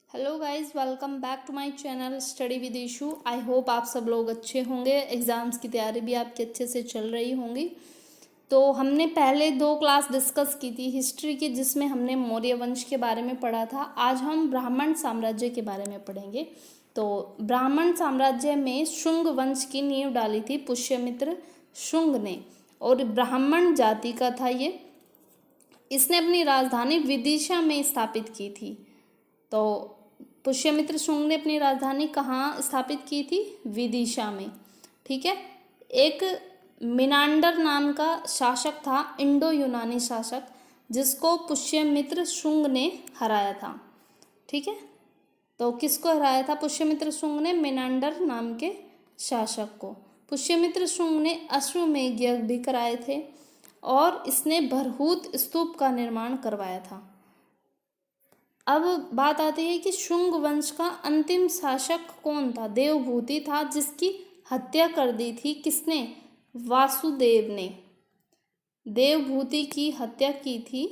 Hello guys, welcome back to my channel study with Ishu. I hope आप सब लोग अच्छे होंगे। एग्ज़ाम्स की तैयारी भी आपकी अच्छे से चल रही होंगी। तो हमने पहले 2 क्लास डिस्कस की थी हिस्ट्री की, जिसमें हमने मौर्य वंश के बारे में पढ़ा था। आज हम ब्राह्मण साम्राज्य के बारे में पढ़ेंगे। तो ब्राह्मण साम्राज्य में शुंग वंश की नींव डाली थी पुष्यमित्र शुंग ने, और ब्राह्मण जाति का था ये। इसने अपनी राजधानी विदिशा में स्थापित की थी। तो पुष्यमित्र शुंग ने अपनी राजधानी कहाँ स्थापित की थी? विदिशा में। ठीक है। एक मिनांडर नाम का शासक था, इंडो यूनानी शासक, जिसको पुष्यमित्र शुंग ने हराया था। ठीक है। तो किसको हराया था पुष्यमित्र शुंग ने? मिनांडर नाम के शासक को। पुष्यमित्र शुंग ने अश्वमेध यज्ञ भी कराए थे, और इसने भरहूत स्तूप का निर्माण करवाया था। अब बात आती है कि शुंग वंश का अंतिम शासक कौन था? देवभूति था, जिसकी हत्या कर दी थी किसने? वासुदेव ने। देवभूति की हत्या की थी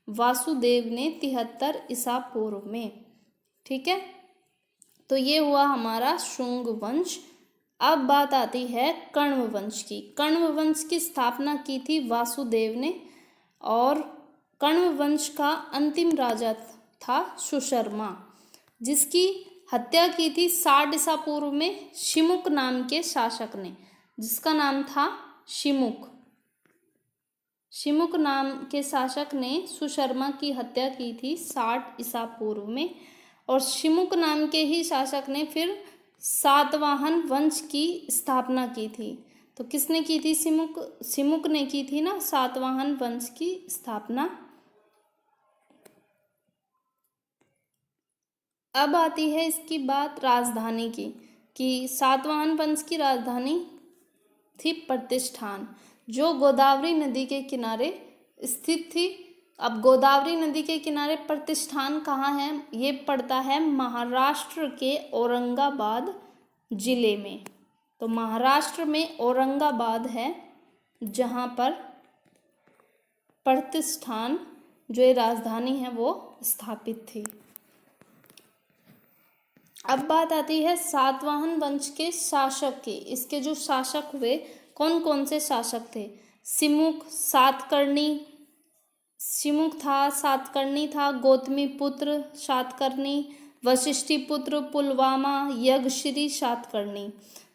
वासुदेव ने 73 ईसा पूर्व में। ठीक है। तो ये हुआ हमारा शुंग वंश। अब बात आती है कण्व वंश की। कण्व वंश की स्थापना की थी वासुदेव ने, और कण्व वंश का अंतिम राजा था सुशर्मा, जिसकी हत्या की थी 60 ईसा पूर्व में शिमुक नाम के शासक ने, जिसका नाम था शिमुक। शिमुक नाम के शासक ने सुशर्मा की हत्या की थी 60 ईसा पूर्व में, और शिमुक नाम के ही शासक ने फिर सातवाहन वंश की स्थापना की थी। तो किसने की थी? शिमुक ने की थी ना सातवाहन वंश की स्थापना। अब आती है इसकी बात राजधानी की, कि सातवाहन वंश की राजधानी थी प्रतिष्ठान, जो गोदावरी नदी के किनारे स्थित थी। अब गोदावरी नदी के किनारे प्रतिष्ठान कहाँ है? ये पड़ता है महाराष्ट्र के औरंगाबाद जिले में। तो महाराष्ट्र में औरंगाबाद है, जहाँ पर प्रतिष्ठान जो ये राजधानी है वो स्थापित थी। अब बात आती है सातवाहन वंश के शासक की। इसके जो शासक हुए, कौन कौन से शासक थे? शिमुक था, सातकर्णी था, गौतमी पुत्र सातकर्णी, वशिष्ठी पुत्र पुलवामा, यज्ञश्री सातकर्णी।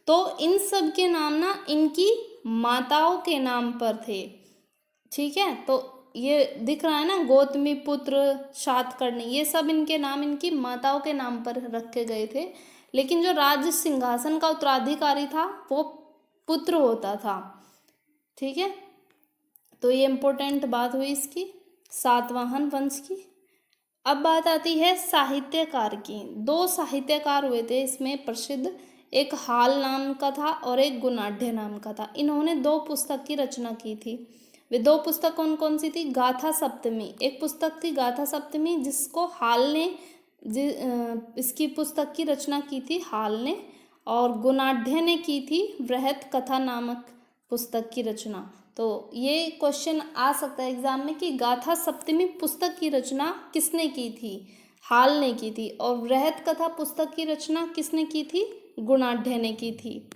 तो इन सब के नाम ना इनकी माताओं के नाम पर थे। ठीक है। तो ये दिख रहा है ना, गौतमी पुत्र सातकर्णी, ये सब इनके नाम इनकी माताओं के नाम पर रखे गए थे। लेकिन जो राज्य सिंहासन का उत्तराधिकारी था वो पुत्र होता था। ठीक है। तो ये इम्पोर्टेंट बात हुई इसकी, सातवाहन वंश की। अब बात आती है साहित्यकार की। 2 साहित्यकार हुए थे इसमें प्रसिद्ध, एक हाल नाम का था और एक गुणाढ्य नाम का था। इन्होंने 2 पुस्तक की रचना की थी। वे 2 पुस्तक कौन कौन सी थी? गाथा सप्तमी, एक पुस्तक थी गाथा सप्तमी, जिसको हाल ने इसकी पुस्तक की रचना की थी हाल ने, और गुणाढ्य ने की थी बृहत कथा नामक पुस्तक की रचना। तो ये क्वेश्चन आ सकता है एग्जाम में कि गाथा सप्तमी पुस्तक की रचना किसने की थी? हाल ने की थी। और बृहत कथा पुस्तक की रचना किसने की थी? गुणाढ्य ने की थी।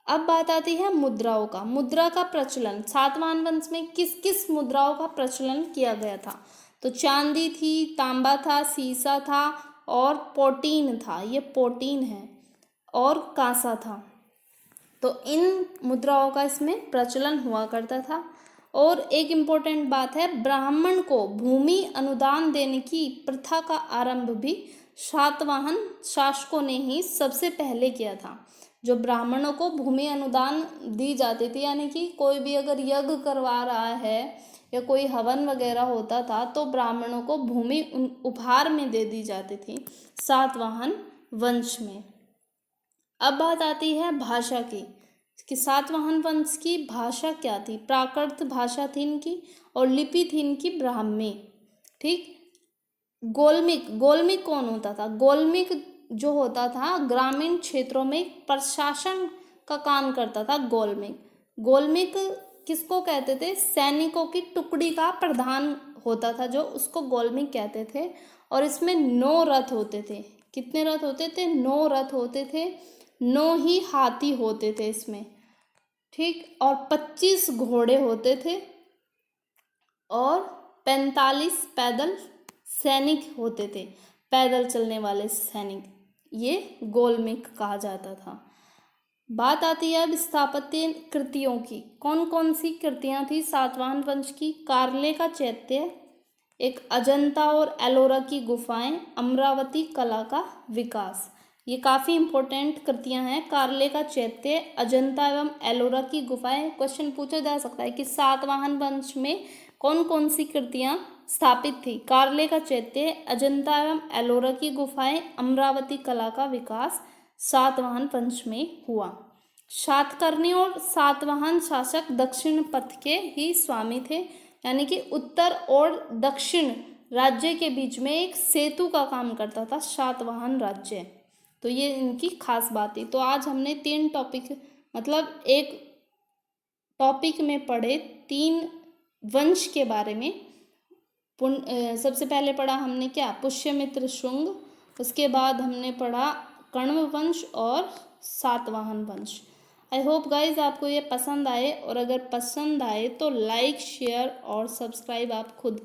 अब बात आती है मुद्राओं का। मुद्रा का प्रचलन सातवाहन वंश में किस किस मुद्राओं का प्रचलन किया गया था? तो चांदी थी, तांबा था, सीसा था, और पोटीन था। ये पोटीन है, और कांसा था। तो इन मुद्राओं का इसमें प्रचलन हुआ करता था। और एक इम्पोर्टेंट बात है, ब्राह्मण को भूमि अनुदान देने की प्रथा का आरंभ भी सातवाहन शासकों ने ही सबसे पहले किया था। जो ब्राह्मणों को भूमि अनुदान दी जाती थी, यानी कि कोई भी अगर यज्ञ करवा रहा है या कोई हवन वगैरह होता था, तो ब्राह्मणों को भूमि उपहार में दे दी जाती थी सातवाहन वंश में। अब बात आती है भाषा की, कि सातवाहन वंश की भाषा क्या थी? प्राकृत भाषा थी इनकी, और लिपि थी इनकी ब्राह्मी। ठीक। गोलमिक कौन होता था? गोलमिक जो होता था ग्रामीण क्षेत्रों में प्रशासन का काम करता था। गोलमिक किसको कहते थे? सैनिकों की टुकड़ी का प्रधान होता था, जो उसको गोलमिक कहते थे। और इसमें 9 रथ होते थे। कितने रथ होते थे? 9 रथ होते थे, 9 ही हाथी होते थे इसमें, ठीक। और 25 घोड़े होते थे और 45 पैदल सैनिक होते थे, पैदल चलने वाले सैनिक, ये गोलमेक कहा जाता था। बात आती है अब स्थापत्य कृतियों की। कौन कौन सी कृतियां थी सातवाहन वंश की? कार्ले का चैत्य, एक अजंता और एलोरा की गुफाएं, अमरावती कला का विकास। ये काफ़ी इंपॉर्टेंट कृतियां हैं। कार्ले का चैत्य, अजंता एवं एलोरा की गुफाएं। क्वेश्चन पूछा जा सकता है कि सातवाहन वंश में कौन कौन सी कृतियां स्थापित थी? कार्ले का चैत्य, अजंता एवं एलोरा की गुफाएं, अमरावती कला का विकास सातवाहन वंश में हुआ। सातकर्णी और सातवाहन शासक दक्षिण पथ के ही स्वामी थे, यानी कि उत्तर और दक्षिण राज्य के बीच में एक सेतु का काम करता था सातवाहन राज्य। तो ये इनकी खास बात थी। तो आज हमने 3 टॉपिक, मतलब एक टॉपिक में पढ़े 3 वंश के बारे में। सबसे पहले पढ़ा हमने क्या? पुष्यमित्र शुंग। उसके बाद हमने पढ़ा कण्व वंश और सातवाहन वंश। आई होप गाइज आपको ये पसंद आए, और अगर पसंद आए तो लाइक, शेयर और सब्सक्राइब आप खुद